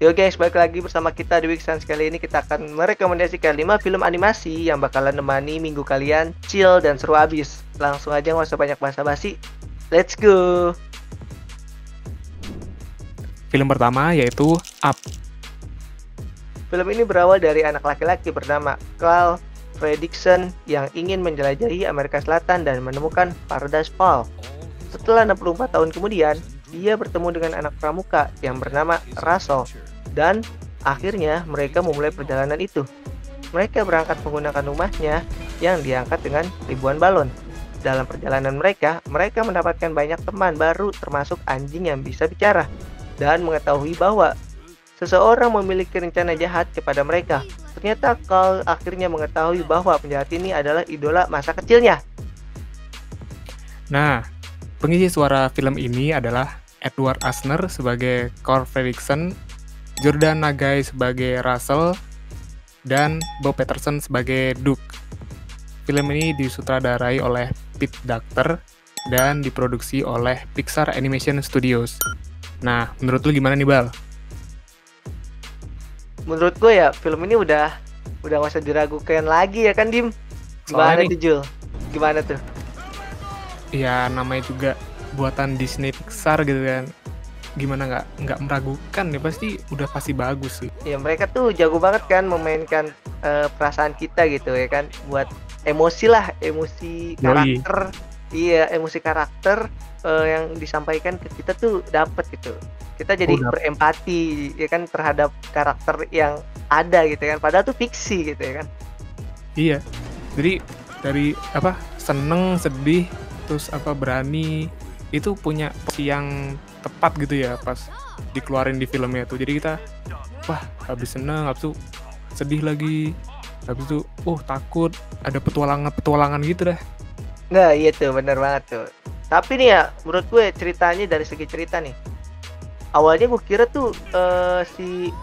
Yo guys, balik lagi bersama kita di Week Sans. Kali ini kita akan merekomendasikan 5 film animasi yang bakalan nemani minggu kalian chill dan seru abis. Langsung aja nggak usah banyak basa-basi. Let's go! Film pertama yaitu Up. Film ini berawal dari anak laki-laki bernama Carl Fredricksen yang ingin menjelajahi Amerika Selatan dan menemukan Paradise Falls. Setelah 64 tahun kemudian, dia bertemu dengan anak pramuka yang bernama Russell. Dan akhirnya mereka memulai perjalanan itu. Mereka berangkat menggunakan rumahnya yang diangkat dengan ribuan balon. Dalam perjalanan mereka mendapatkan banyak teman baru termasuk anjing yang bisa bicara. Dan mengetahui bahwa seseorang memiliki rencana jahat kepada mereka. Ternyata Carl akhirnya mengetahui bahwa penjahat ini adalah idola masa kecilnya. Nah, pengisi suara film ini adalah Edward Asner sebagai Carl Fredricksen, Jordan Nagai sebagai Russell, dan Bob Peterson sebagai Duke. Film ini disutradarai oleh Pete Docter dan diproduksi oleh Pixar Animation Studios. Nah, menurut lu gimana nih, Bal? Menurut gue ya film ini udah gak usah diragukan lagi ya kan, Dim? Gimana tuh, Jul? Gimana tuh? Ya, namanya juga buatan Disney Pixar gitu kan. Gimana nggak meragukan ya, pasti bagus sih. Ya mereka tuh jago banget kan memainkan perasaan kita gitu ya kan, buat emosi karakter. Iya, emosi karakter yang disampaikan ke kita tuh dapat gitu. Kita jadi berempati ya kan terhadap karakter yang ada gitu kan, padahal tuh fiksi gitu ya kan. Iya. Jadi dari seneng, sedih, terus berani, itu punya posisi yang tepat gitu ya pas dikeluarin di filmnya tuh. Jadi kita habis seneng, habis itu sedih lagi, habis itu takut, ada petualangan gitu dah. Nah iya tuh bener banget tuh. Tapi nih ya menurut gue ceritanya dari segi cerita nih, awalnya gue kira tuh si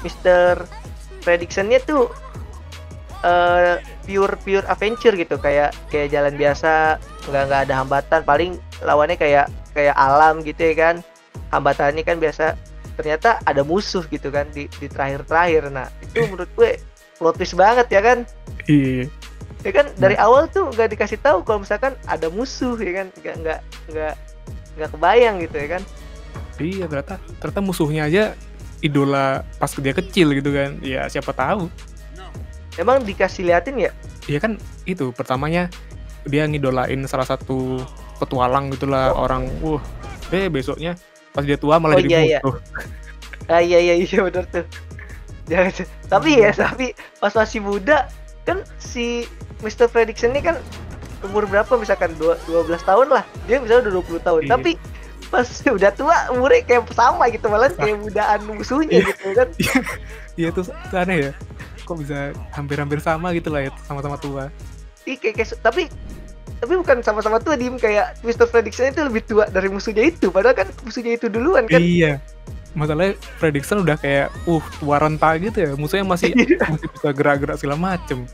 Mr. Fredricksen-nya tuh pure adventure gitu, kayak jalan biasa, nggak ada hambatan, paling lawannya kayak alam gitu ya kan, hambatannya kan biasa. Ternyata ada musuh gitu kan di terakhir. Nah itu menurut gue plot twist banget ya kan. Iya ya kan, dari awal tuh nggak dikasih tahu kalau misalkan ada musuh ya kan, nggak kebayang gitu ya kan. Iya, ternyata musuhnya aja idola pas dia kecil gitu kan. Ya siapa tahu. Emang dikasih liatin ya? Iya kan, itu pertamanya dia ngidolain salah satu petualang gitulah, orang besoknya pas dia tua malah jadi musuh. Iya benar tuh. Tapi pas masih muda kan si Mr. Fredricksen ini kan umur berapa, misalkan 12 tahun lah, dia misalnya udah 20 tahun. Iya. Tapi pas udah tua umurnya kayak sama gitu, malah kayak mudaan musuhnya gitu kan. Iya tuh aneh ya, kok bisa hampir sama gitu lah ya, sama-sama tua. Tapi bukan sama-sama tua, Dim. Kayak Mr. Fredricksen itu lebih tua dari musuhnya itu, padahal kan musuhnya itu duluan kan. Iya, masalahnya Fredricksen udah kayak tua renta gitu ya, musuhnya masih bisa gerak-gerak segala macem.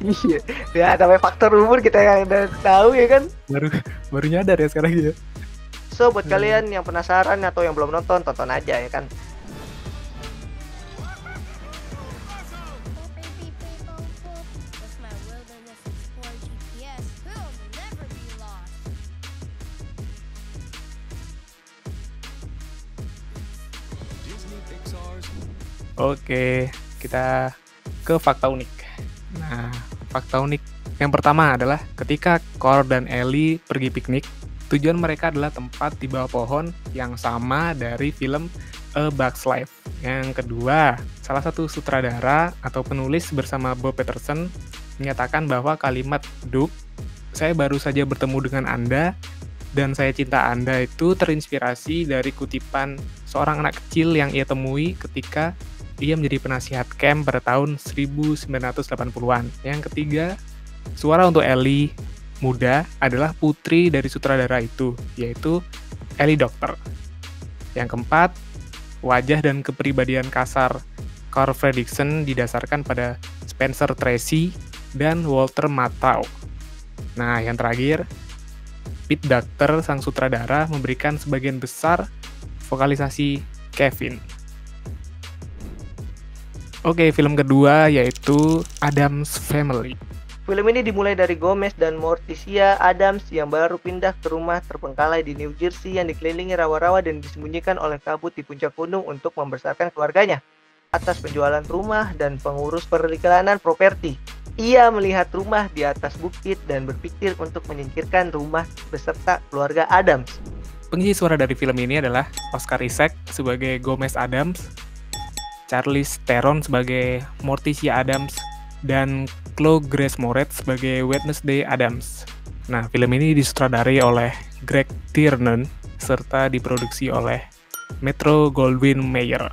Iya, ya namanya faktor umur kita yang udah tahu ya kan. Baru nyadar ya sekarang ya. So buat kalian yang penasaran atau yang belum nonton, tonton aja ya kan. Oke, kita ke fakta unik. Nah, fakta unik yang pertama adalah ketika Carl dan Ellie pergi piknik, tujuan mereka adalah tempat di bawah pohon yang sama dari film A Bug's Life. Yang kedua, salah satu sutradara atau penulis bersama Bob Peterson menyatakan bahwa kalimat Duke, "Saya baru saja bertemu dengan Anda dan saya cinta Anda," itu terinspirasi dari kutipan seorang anak kecil yang ia temui ketika ia menjadi penasihat camp pada tahun 1980-an. Yang ketiga, suara untuk Ellie muda adalah putri dari sutradara itu, yaitu Ellie Docter. Yang keempat, wajah dan kepribadian kasar Carl Fredricksen didasarkan pada Spencer Tracy dan Walter Matthau. Nah, yang terakhir, Pete Docter, sang sutradara, memberikan sebagian besar vokalisasi Kevin. Oke, film kedua yaitu Addams Family. Film ini dimulai dari Gomez dan Morticia Addams yang baru pindah ke rumah terbengkalai di New Jersey yang dikelilingi rawa-rawa dan disembunyikan oleh kabut di puncak gunung untuk membesarkan keluarganya. Atas penjualan rumah dan pengurus periklanan properti, ia melihat rumah di atas bukit dan berpikir untuk menyingkirkan rumah beserta keluarga Addams. Pengisi suara dari film ini adalah Oscar Isaac sebagai Gomez Addams, Charlize Theron sebagai Morticia Addams, dan Chloe Grace Moretz sebagai Wednesday Addams. Nah, film ini disutradarai oleh Greg Tiernan serta diproduksi oleh Metro-Goldwyn-Mayer.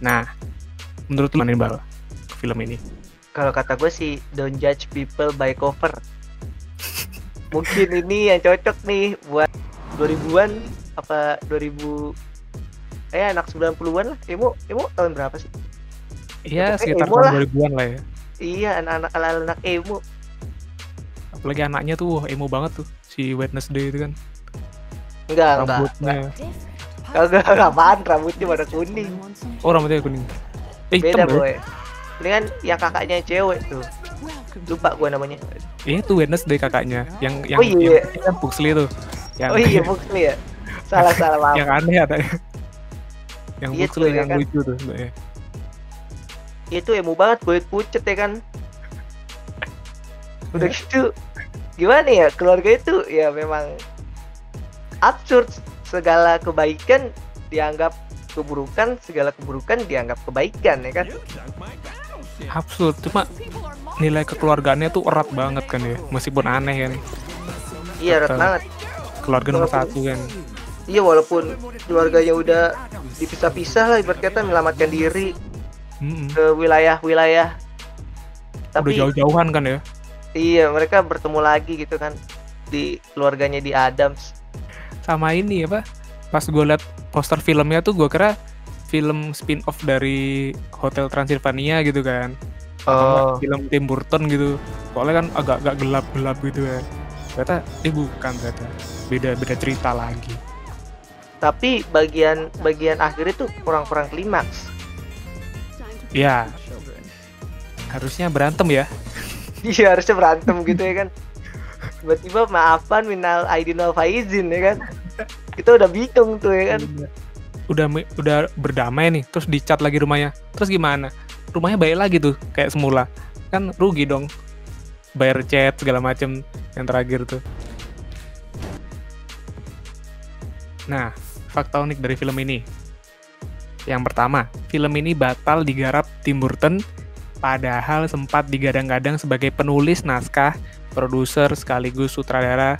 Nah, menurut lu gimana, Bal, film ini? Kalau kata gue sih, don't judge people by cover. Mungkin ini yang cocok nih buat 2000-an apa 2000 anak 90-an lah. Emo tahun berapa sih? Iya, Cocoknya sekitar emo tahun lah. 2000-an lah ya. Iya, anak emo. Apalagi anaknya tuh wah, emo banget tuh, si Wednesday itu kan. Enggak. Rambutnya. Kagak apaan, rambutnya pada kuning. Oh, rambutnya kuning. Beda, Hitam, boy. Ini kan yang kakaknya yang cewek tuh. Lupa gua namanya. Iya tuh Wednesday kakaknya. Yang Oh, iya. yang Pugsley tuh. Yang, Oh iya, Pugsley ya. Salah maaf. yang aneh katanya. Yang Iya Pugsley tuh, yang kan. lucu tuh sebenarnya. Itu emo banget, kulit pucet ya kan. Udah gitu, gimana ya, keluarga itu ya memang absurd. Segala kebaikan dianggap keburukan, segala keburukan dianggap kebaikan ya kan. Absurd, cuma nilai kekeluargaannya tuh erat banget kan ya, meskipun aneh kan. Iya, erat banget. Keluarga nomor Walaupun- satu kan. Iya, walaupun keluarganya udah dipisah-pisah lah, ibarat kata menyelamatkan diri ke wilayah-wilayah. Udah Tapi jauh-jauhan kan ya. iya, mereka bertemu lagi gitu kan di keluarganya di Addams. Sama ini apa, pas gue liat poster filmnya tuh gue kira film spin-off dari Hotel Transylvania gitu kan. Atau nggak film Tim Burton gitu. Soalnya kan agak gelap-gelap gitu kan. Ternyata bukan, ternyata beda cerita lagi. Tapi bagian akhir itu kurang klimaks. Ya, harusnya berantem ya. Iya, harusnya berantem gitu ya kan. Tiba-tiba maafan minal aidin wal faizin ya kan. Kita udah bingung tuh ya kan. Udah berdamai nih, terus dicat lagi rumahnya. Terus gimana? Rumahnya baik lagi tuh kayak semula. Kan rugi dong. Bayar cat segala macem yang terakhir tuh. Nah, fakta unik dari film ini. Yang pertama, film ini batal digarap Tim Burton, padahal sempat digadang-gadang sebagai penulis naskah, produser sekaligus sutradara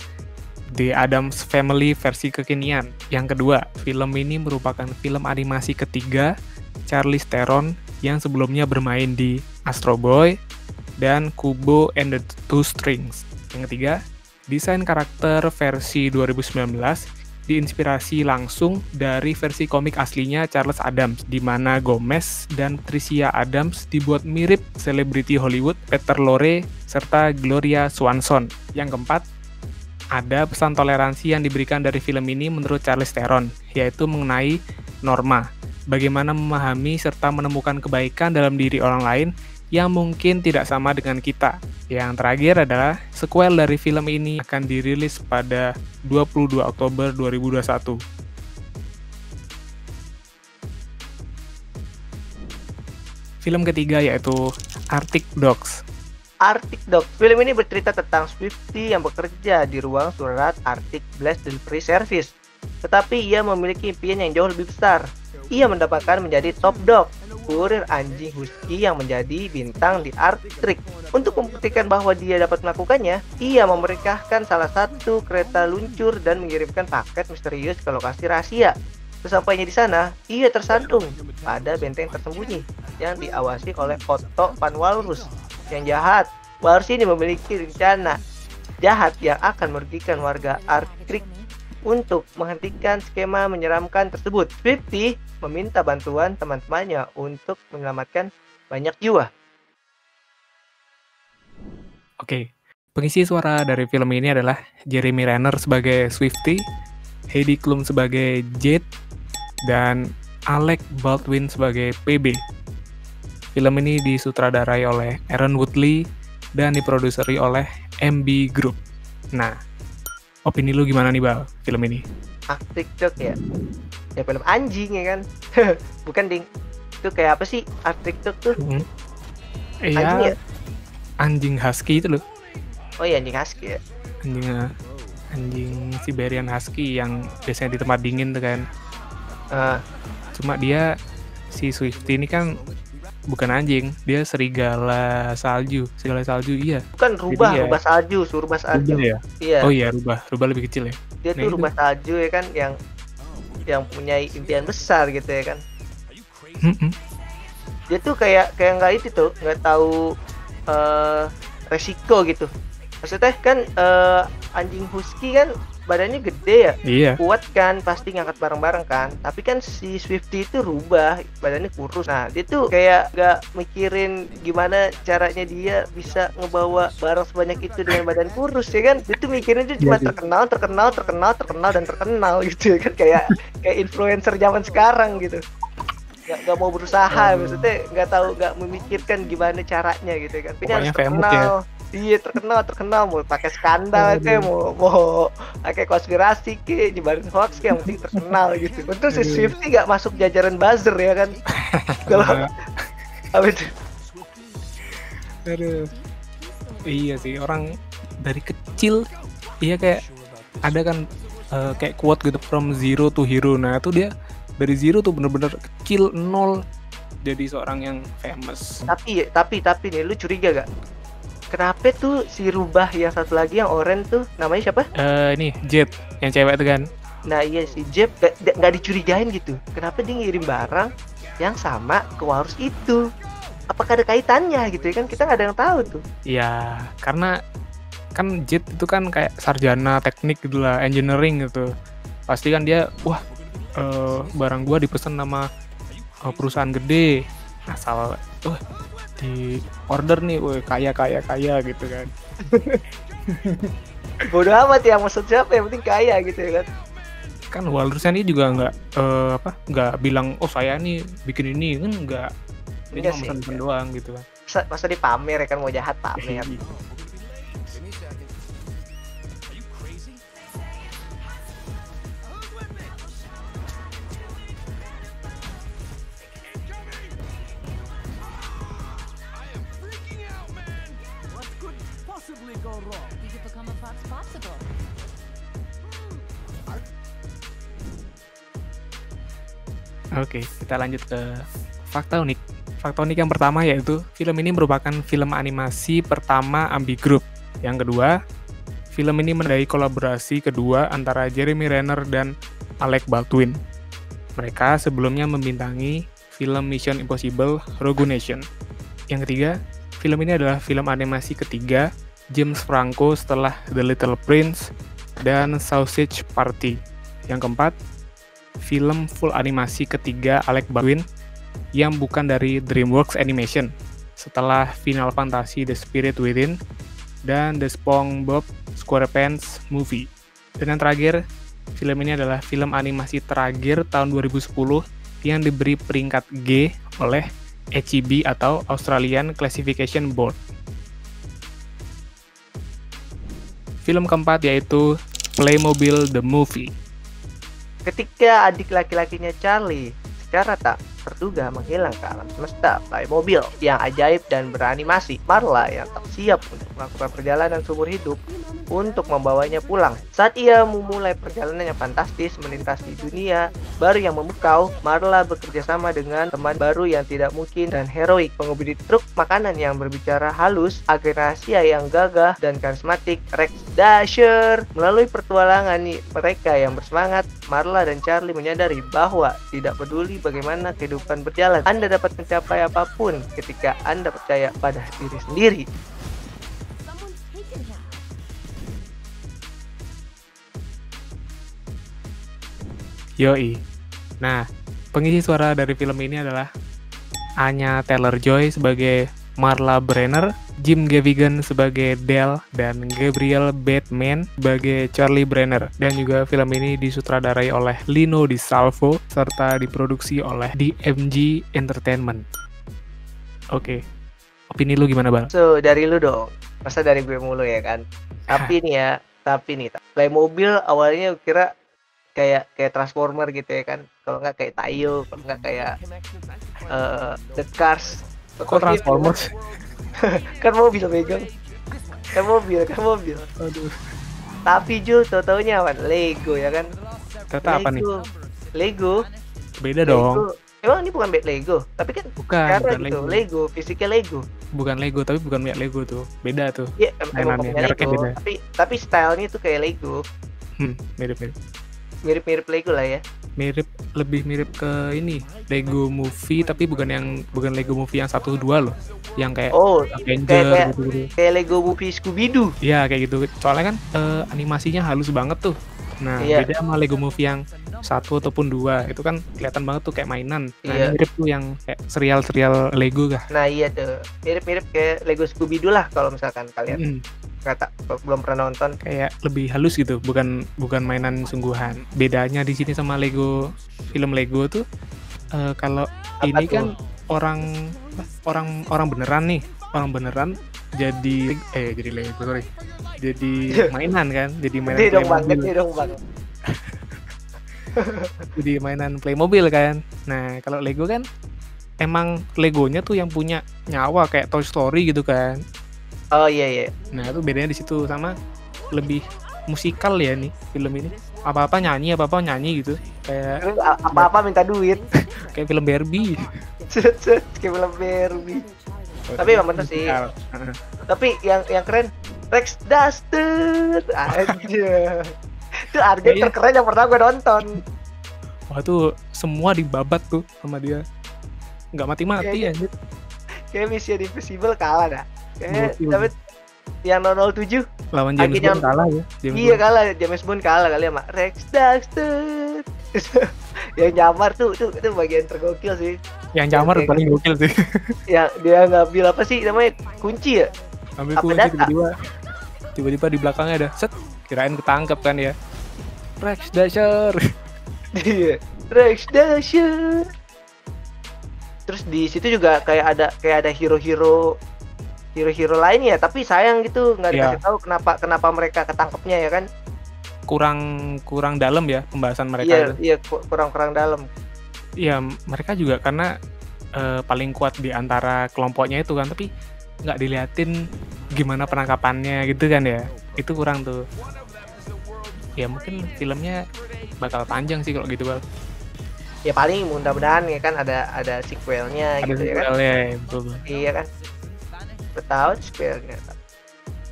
The Addams Family versi kekinian. Yang kedua, film ini merupakan film animasi ketiga Charlize Theron yang sebelumnya bermain di Astro Boy dan Kubo and the Two Strings. Yang ketiga, desain karakter versi 2019 diinspirasi langsung dari versi komik aslinya Charles Addams, di mana Gomez dan Tricia Addams dibuat mirip selebriti Hollywood Peter Lorre serta Gloria Swanson. Yang keempat, ada pesan toleransi yang diberikan dari film ini menurut Charlize Theron, yaitu mengenai norma, bagaimana memahami serta menemukan kebaikan dalam diri orang lain yang mungkin tidak sama dengan kita. Yang terakhir adalah sequel dari film ini akan dirilis pada 22 Oktober 2021. Film ketiga yaitu Arctic Dogs. Arctic Dog. Film ini bercerita tentang Swiftie yang bekerja di ruang surat Arctic Blast Delivery Service. Tetapi ia memiliki impian yang jauh lebih besar. Ia mendapatkan menjadi top dog, kurir anjing husky yang menjadi bintang di Arctic. Untuk membuktikan bahwa dia dapat melakukannya, ia memerintahkan salah satu kereta luncur dan mengirimkan paket misterius ke lokasi rahasia. Sesampainya di sana, ia tersandung pada benteng tersembunyi yang diawasi oleh Otto Van Walrus yang jahat. Walrus ini memiliki rencana jahat yang akan merugikan warga Arctic. Untuk menghentikan skema menyeramkan tersebut, Swiftie meminta bantuan teman-temannya untuk menyelamatkan banyak jiwa. Oke, pengisi suara dari film ini adalah Jeremy Renner sebagai Swiftie, Heidi Klum sebagai Jade, dan Alec Baldwin sebagai PB. Film ini disutradarai oleh Aaron Woodley dan diproduseri oleh MB Group. Nah, opini lu gimana nih, Bal, film ini? Arctic Dog ya? Ya film anjing ya kan? Bukan ding. Itu kayak apa sih Arctic Dog tuh? Anjing Iya, ya? anjing husky itu loh. Oh iya anjing husky ya? Anjing Siberian Husky yang biasanya di tempat dingin tuh kan. Cuma dia si Swifty ini kan bukan anjing, dia serigala salju iya. Bukan rubah, Jadi ya, rubah salju. rubah ya? Iya. Oh iya, rubah lebih kecil ya. Dia Nah, tuh itu. rubah salju ya kan, yang punya impian besar gitu ya kan. Dia tuh kayak nggak itu tuh, nggak tahu resiko gitu. Maksudnya kan anjing husky kan badannya gede ya, Iya. kuat kan, pasti ngangkat bareng-bareng kan. Tapi kan si Swifty itu rubah, badannya kurus. Nah dia tuh kayak nggak mikirin gimana caranya dia bisa ngebawa barang sebanyak itu dengan badan kurus ya kan. Dia tuh mikirnya dia cuma terkenal dan terkenal gitu ya kan, kayak influencer zaman sekarang gitu. Nggak mau berusaha, maksudnya nggak memikirkan gimana caranya gitu kan. Ini harus Pokoknya terkenal. Iya, terkenal mau pakai skandal kayak mau pakai konspirasi kayak nyebarin hoax kayak yang penting terkenal gitu. Betul si Swifty nggak masuk jajaran buzzer ya kan. Kalau apa itu? Aduh. Iya sih, orang dari kecil iya kayak ada kan kayak quote gitu, from zero to hero. Nah, itu dia dari zero tuh bener-bener kecil, nol, jadi seorang yang famous. Tapi nih lu curiga gak? Kenapa tuh si rubah yang satu lagi yang orange tuh namanya siapa? Ini Jet yang cewek tuh kan. Nah iya si Jet gak dicurigain gitu. Kenapa dia ngirim barang yang sama ke Walrus itu? Apakah ada kaitannya gitu ya kan? Kita nggak ada yang tahu tuh. Ya karena kan Jet itu kan kayak sarjana teknik gitulah, engineering gitu. Pasti kan dia barang gua dipesan sama perusahaan gede, asal di order nih, kaya gitu kan. Bodoh amat ya, maksud siapa, yang penting kaya gitu ya kan. Kan Walrusnya ini juga nggak bilang saya nih bikin ini kan, nggak, dia cuma pesan doang gitu kan. Masa dipamer ya kan, mau jahat pamer. Oke, kita lanjut ke fakta unik. Fakta unik yang pertama yaitu film ini merupakan film animasi pertama Ambi Group. Yang kedua, film ini menandai kolaborasi kedua antara Jeremy Renner dan Alec Baldwin. Mereka sebelumnya membintangi film Mission Impossible Rogue Nation. Yang ketiga, film ini adalah film animasi ketiga James Franco setelah The Little Prince dan Sausage Party. Yang keempat, film full animasi ketiga Alec Baldwin yang bukan dari DreamWorks Animation setelah Final Fantasy The Spirit Within dan The SpongeBob SquarePants Movie. Dan yang terakhir, film ini adalah film animasi terakhir tahun 2010 yang diberi peringkat G oleh HEB atau Australian Classification Board. Film keempat yaitu Playmobil The Movie. Ketika adik laki-lakinya Charlie secara tak terduga menghilang ke alam semesta Playmobil yang ajaib dan beranimasi, Marla yang tak siap untuk melakukan perjalanan seumur hidup untuk membawanya pulang. Saat ia memulai perjalanan yang fantastis melintasi dunia baru yang memukau, Marla bekerja sama dengan teman baru yang tidak mungkin dan heroik, pengemudi truk makanan yang berbicara halus, agen rahasia yang gagah dan karismatik, Rex Dasher. Melalui pertualangan mereka yang bersemangat, Marla dan Charlie menyadari bahwa tidak peduli bagaimana kehidupan berjalan, Anda dapat mencapai apapun ketika Anda percaya pada diri sendiri. Yoi. Nah, pengisi suara dari film ini adalah Anya Taylor-Joy sebagai Marla Brenner, Jim Gaffigan sebagai Dell, dan Gabriel Bateman sebagai Charlie Brenner. Dan juga film ini disutradarai oleh Lino Di Salvo serta diproduksi oleh DMG Entertainment. Oke. Opini lu gimana, Bal? So, dari lu dong. Masa dari gue mulu ya kan? Tapi nih, Playmobil awalnya kira kayak Transformer gitu ya kan. Kalau nggak kayak Tayo, kalau nggak kayak The Cars. Kok Pokoknya Transformers? kan mobil megang. Kan mobil. Aduh. Tapi Jul, tau-taunya apa? Lego ya kan? Ternyata apa nih? Lego. Beda dong. Lego. Emang ini bukan Lego, tapi kan Bukan cara gitu. Lego. Lego, fisiknya Lego. Bukan Lego, tapi bukan kayak Lego tuh. Beda tuh. Iya, emang Mainannya, punya mereknya Lego, beda. tapi stylenya tuh kayak Lego. Mirip-mirip. Mirip-mirip Lego lah ya. Lebih mirip ke ini Lego Movie, tapi bukan Lego Movie yang 1 2 loh. Yang kayak Avenger gitu. Kayak Lego Movie Scooby-Doo. Iya, kayak gitu. Soalnya kan animasinya halus banget tuh. Nah, beda sama Lego Movie yang 1 ataupun 2. Itu kan kelihatan banget tuh kayak mainan. Nah, ini mirip tuh yang kayak serial Lego kah? Nah, iya tuh. Mirip-mirip kayak Lego Scooby-Doo lah kalau misalkan kalian belum pernah nonton. Kayak lebih halus gitu, bukan mainan sungguhan. Bedanya di sini sama film Lego tuh kalau ini tuh? Kan orang beneran nih. Orang beneran jadi Lego, sorry. Jadi mainan kan, jadi mainan Playmobil. Dia dong banget. Jadi mainan Playmobil kan. Nah, kalau Lego kan emang Legonya tuh yang punya nyawa kayak Toy Story gitu kan. Oh iya. Nah, itu bedanya di situ, sama lebih musikal ya nih film ini. Apa-apa nyanyi gitu. Kayak apa-apa minta duit. Kayak film Barbie. Kayak film Barbie. Tapi emang bener sih. Tapi yang keren Rex Duster aja. Itu arga terkeren yang pernah gue nonton. Wah, tuh semua dibabat tuh sama dia. Nggak mati-mati anjir. Kayak Mission Impossible kalah dah. Tapi yang 007 lawan James Bond kalah ya. Kalah. James Bond kalah kali sama Rex Duster. Yang nyamar tuh bagian tergokil sih. Yang nyamar paling gokil sih. Ya, dia ngambil apa sih namanya? Kunci ya? Ambil kunci tiba-tiba di belakangnya ada set, kirain ketangkep kan ya. Rex Dasher. Iya, Rex Dasher. Terus di situ juga kayak ada hero-hero lain ya, tapi sayang gitu nggak dikasih tahu kenapa mereka ketangkepnya ya kan. Kurang dalam ya pembahasan mereka. Iya, kurang dalam. Iya, mereka juga karena paling kuat di antara kelompoknya itu kan, tapi nggak diliatin gimana penangkapannya gitu kan ya. Itu kurang tuh. Ya mungkin filmnya bakal panjang sih kalau gitu, Bal. Ya paling mudah-mudahan ya kan ada sequelnya gitu ya kan. Ya, betul. Iya kan. Tahu sequelnya.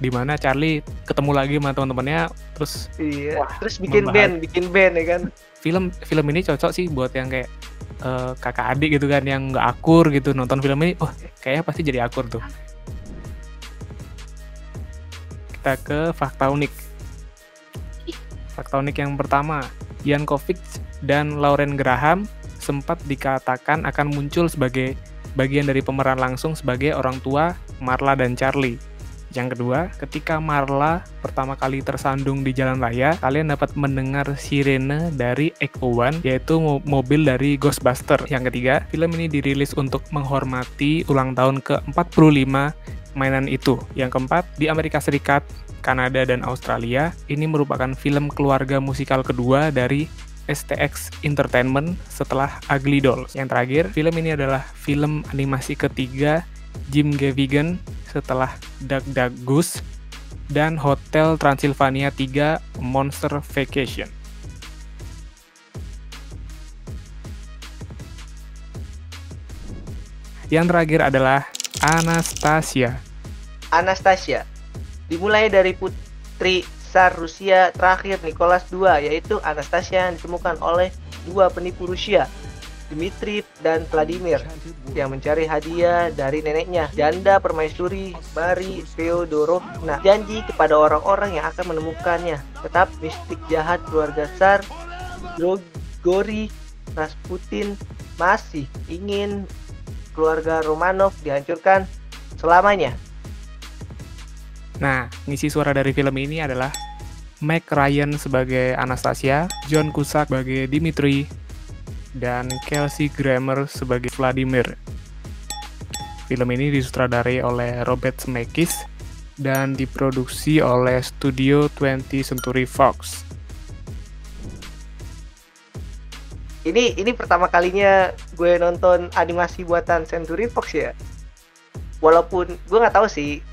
Di mana Charlie ketemu lagi sama teman-temannya terus terus bikin band ya kan. Film ini cocok sih buat yang kayak kakak adik gitu kan, yang nggak akur gitu, nonton film ini kayaknya pasti jadi akur tuh. Kita ke fakta unik yang pertama. Jan Kovic dan Lauren Graham sempat dikatakan akan muncul sebagai bagian dari pemeran langsung sebagai orang tua Marla dan Charlie. Yang kedua, ketika Marla pertama kali tersandung di jalan raya, kalian dapat mendengar sirene dari Ecto One, yaitu mobil dari Ghostbuster. Yang ketiga, film ini dirilis untuk menghormati ulang tahun ke-45 mainan itu. Yang keempat, di Amerika Serikat, Kanada, dan Australia, ini merupakan film keluarga musikal kedua dari STX Entertainment setelah Ugly Dolls. Yang terakhir, film ini adalah film animasi ketiga Jim Gaffigan setelah Duck Duck Goose dan Hotel Transylvania 3 Monster Vacation. Yang terakhir adalah Anastasia. Dimulai dari putri Tsar Rusia terakhir Nicholas II, yaitu Anastasia yang ditemukan oleh dua penipu Rusia, Dmitri dan Vladimir, yang mencari hadiah dari neneknya, janda permaisuri Marie Feodorovna, janji kepada orang-orang yang akan menemukannya. Tetap mistik jahat keluarga Tsar Grigori Rasputin masih ingin keluarga Romanov dihancurkan selamanya. Nah, ngisi suara dari film ini adalah Meg Ryan sebagai Anastasia, John Cusack sebagai Dmitri, dan Kelsey Grammer sebagai Vladimir. Film ini disutradarai oleh Robert Zemeckis dan diproduksi oleh studio 20th Century Fox. Ini pertama kalinya gue nonton animasi buatan Century Fox ya. Walaupun gue nggak tahu sih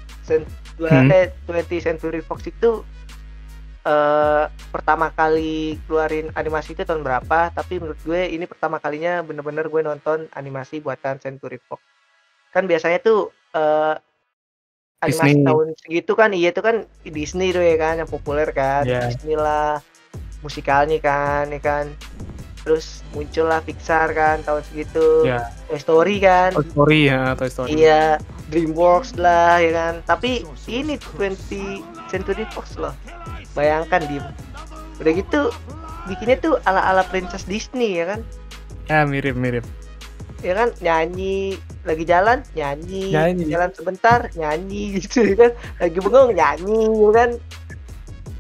20th Century Fox itu pertama kali keluarin animasi itu tahun berapa, tapi menurut gue ini pertama kalinya bener-bener gue nonton animasi buatan Century Fox. Kan biasanya tuh animasi Disney. tahun segitu kan, iya itu kan Disney tuh ya kan yang populer kan, Yeah. Disney lah musikalnya kan, ya kan. Terus muncullah Pixar kan tahun segitu, Ya. Toy Story kan, Toy Story ya, Toy Story. iya, DreamWorks lah ya kan. Tapi ini 20th Century Fox loh. Bayangkan Dim. Udah gitu bikinnya tuh ala-ala princess Disney ya kan. Ya, mirip-mirip. Ya kan, nyanyi lagi jalan nyanyi, Nyanyi. jalan sebentar nyanyi gitu ya kan. Lagi bengong nyanyi ya kan.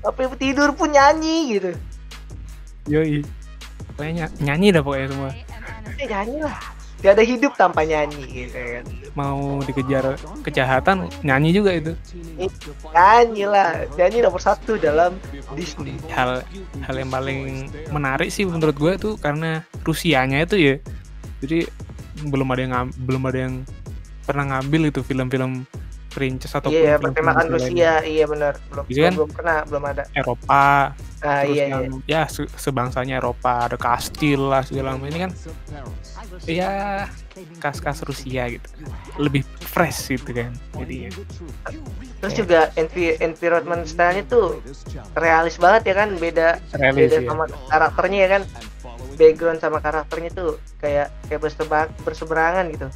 Tapi tidur pun nyanyi gitu. Yoi. Pokoknya nyanyi dah pokoknya semua. Nyanyi lah. Gak ada hidup tanpa nyanyi gitu ya kan. Mau dikejar kejahatan, nyanyi juga itu. Nyanyi lah. Nyanyi nomor 1 dalam Disney. Hal yang paling menarik sih menurut gue tuh karena Rusianya itu ya. Jadi belum ada yang pernah ngambil itu film-film princess ataupun Iya, film-film pertemakan lainnya. Rusia, iya benar. Jadi kan Belum ada. Eropa, Ah terus iya yang ya sebangsanya Eropa, ada kastil lah segala macam. Ini kan ya kas-kas Rusia gitu, lebih fresh gitu kan. Jadi Terus juga environment style-nya tuh realis banget ya kan, beda realis ya. sama karakternya ya kan. Background sama karakternya tuh kayak berseberangan gitu.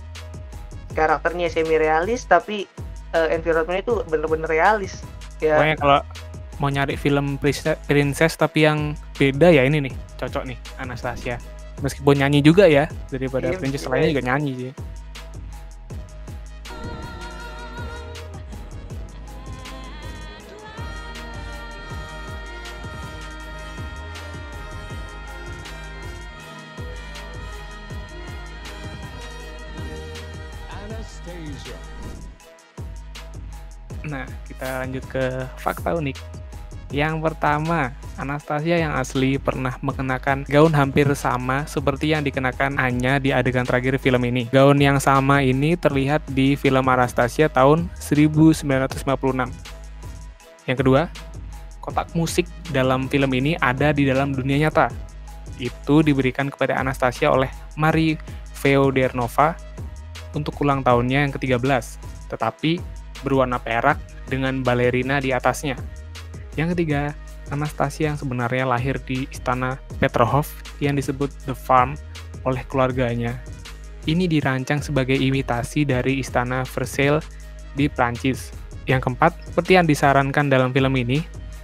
Karakternya semi realis tapi environment itu bener-bener realis. Ya, Pokoknya kalau mau nyari film princess tapi yang beda ya ini nih, cocok nih Anastasia. Meskipun nyanyi juga ya, daripada Iya, princess iya. lainnya juga nyanyi sih. Nah, kita lanjut ke fakta unik. Yang pertama, Anastasia yang asli pernah mengenakan gaun hampir sama seperti yang dikenakan Anya di adegan terakhir film ini. Gaun yang sama ini terlihat di film Anastasia tahun 1956. Yang kedua, kotak musik dalam film ini ada di dalam dunia nyata. Itu diberikan kepada Anastasia oleh Marie Feodorovna untuk ulang tahunnya yang ke-13, tetapi berwarna perak dengan balerina di atasnya. Yang ketiga, Anastasia yang sebenarnya lahir di istana Petrov yang disebut The Farm oleh keluarganya. Ini dirancang sebagai imitasi dari istana Versailles di Prancis. Yang keempat, seperti yang disarankan dalam film ini,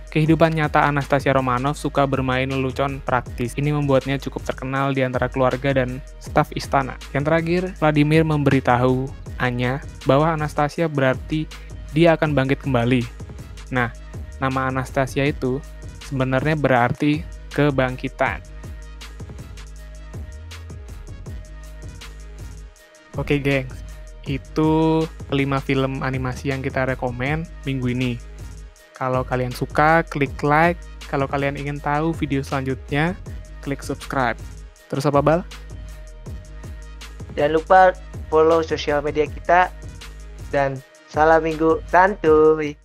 kehidupan nyata Anastasia Romanov suka bermain lelucon praktis. Ini membuatnya cukup terkenal di antara keluarga dan staf istana. Yang terakhir, Vladimir memberitahu Anya bahwa Anastasia berarti dia akan bangkit kembali. Nah, nama Anastasia itu sebenarnya berarti kebangkitan. Oke, gengs. Itu 5 film animasi yang kita rekomen minggu ini. Kalau kalian suka, klik like. Kalau kalian ingin tahu video selanjutnya, klik subscribe. Terus apa, Bal? jangan lupa follow sosial media kita dan salam minggu santuy.